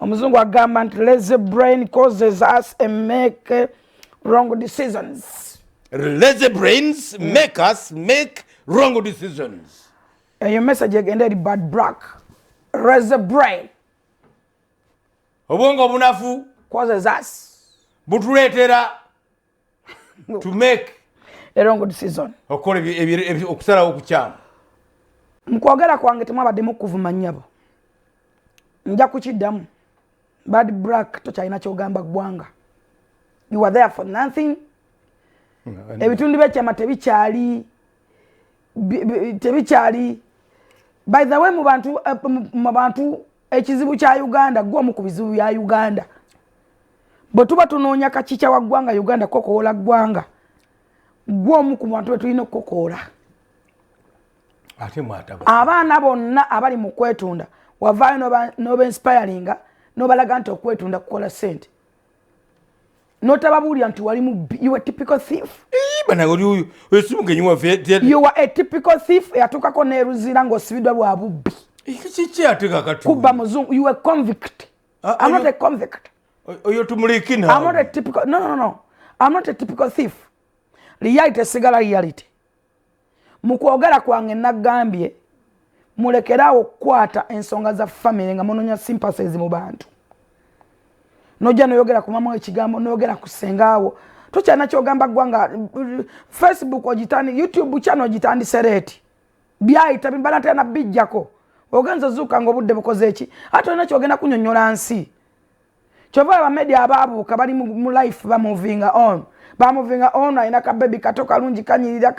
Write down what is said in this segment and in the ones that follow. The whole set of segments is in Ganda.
omuzungu agamba nti lazy brain causes us and make wrong decisions. Lazy brains make us make wrong decisions. Eyo message egenda eri Bad Black. Lazy brain obwongo obunafu causes us butuleetera to make a wrong decision. okola okusalawo okukyamu. Mu kwogera kwange temwabaddemu kuvuma nnyabo. Nja kukiddamu. Bad Black tokyalina kyogamba ggwanga. You are there for nothing. Ebitundu by'ekyama tebikyali. By the way, mu bantu ekizibu kya Uganda gwomu ku bizibu bya Uganda. Bwe tuba tunoonya kakica wa ggwanga Uganda kokoola ggwanga. Gwomu ku bantu betulina okukoola. Ate mwataba. Abaana bonna abali mu kwetunda wavaayo n'oba inspiringa n'obalaga nti okwetunda kukola sente. Notababuulira nti wali mu you a typical thief. You are a typical thief yatuukako n'eruzira ng'osibidwa lwa bubbi. Kuba muzungu. You are a convict. I'm not a convict. I'm not a typical. No. I'm not a typical thief. Reality sigala reality. Mukwogera kwange nagambye mulekerawo okukwata ensonga za family nga munonya sympathies mu bantu. Nojja noyogera ku mama ekigambo noyogera ku sengaawo. Tokyana kyogamba ggwanga Facebook ogitandi YouTube channel ogitandi sereti. Byayita bimbala tena bijjako. Ogenza zuka ngobudde bukoze eki. Ate olina kyogenda kunyonyola nsi. Kyova aba media ababuuka bali mu life ba moving on. Ba moving on ayina ka baby kato kalungi kanyirira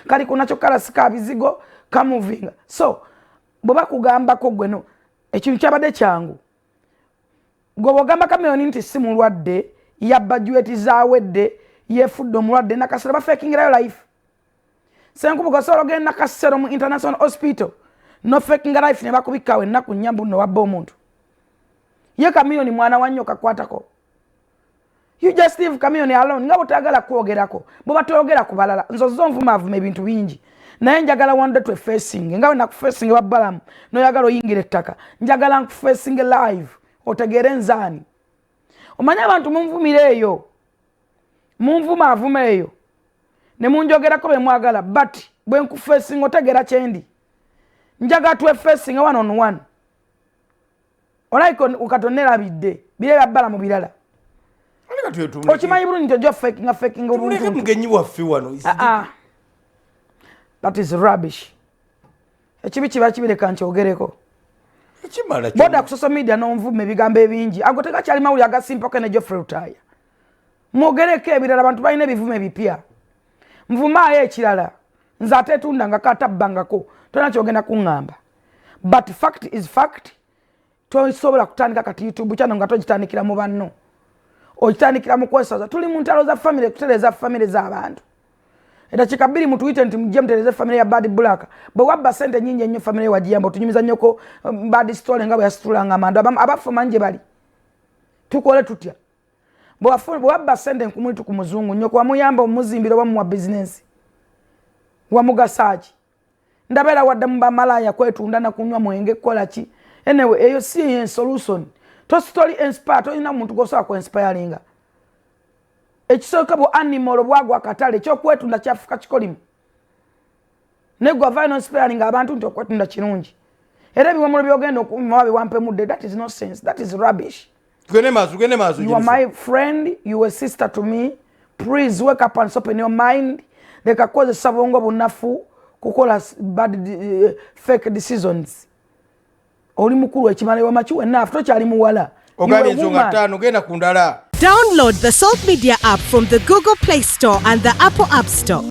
kali kunacho kalasika bizigo ka moving. So boba kugamba ko gweno ekintu kyabade kyangu. Gobogamba kameyoni nti si mulwadde yabba jueti zawedde yefudde omulwadde nakasera ba faking life. Senkubuga solo genda nakasero mu international hospital. No faking life ne bakubikawe naku nyambu no wabba omuntu. Ye kamiyoni mwana wanyo kakwatako. You just leave kamiyoni alone. Nga butagala kwogerako. Boba toyogera ku balala. Nzozo nvuma ebintu bingi. Naye njagala wande twe facing. Nga na ku facing wabbalamu. No yagala oyingire ettaka. Njagala ku facing live. Otegere nzani. Omanya abantu munvumire eyo. Munvuma avume eyo. Ne munjogerako be mwagala. But bwe nku facing otegera kyendi. Njaga twe facing one on one. Olaiko ukatonera bidde. Bile babbala mu bilala. Ochimanyi bulungi nti ojja faking obuntu. Mugenyi waffe wano. That is rubbish. Ekibi kiba kibireka nkyogereko. Ekimala boda ku social media n'onvume ebigambo ebingi. Agoteka kyali mawuli agasimpoke ne Geoffrey Rutaya. Mwogereko ebirala abantu balina ebivume ebipya. Nvumaayo ekirala. Nze ate tunda nga katabbangako. Tolina kyogenda kuŋŋamba. But fact is fact. Tosobola kutandika kati YouTube channel nga togitandikira mu banno. Ogitandikira mu kwesaza. Tuli mu ntalo za family kutereza family z'abantu. Era kikabiri mutuite nti mujje mutereze family ya Bad Black. Bwe wabba sente nyingi ennyo family wa Jiyambo tunyumiza nnyoko bad story nga bwe yasitulanga amanda abafu manje bali. Tukole tutya. Bwe wabba sente nkumulitu ku muzungu nnyoko wamuyamba omuzimbiro wa mu business. Wamugasaaki. Ndabera wadde mu bamalaya kwetunda na kunywa mwenge kola ki. Anyway, eyo si solution. To story inspire to ina muntu gosoka ku inspiringa. Ekisoka bo animal bwagwa akatale kyo kwetunda kyafuka kikolimu. Ne gwa vino inspiring abantu nti okwetunda kirungi. Era biwamulo byogenda okumawabe wampe mudde. That is nonsense. That is rubbish. Gene mazu. You are my friend, you are a sister to me. Please wake up and open your mind. Leka koze sabongo bunafu kukola bad fake decisions. Oli mukuru ekimale wa machu enough to kyali muwala. Ogani nsonga ttaano genda kundala. Download the Salt Media app from the Google Play Store and the Apple App Store.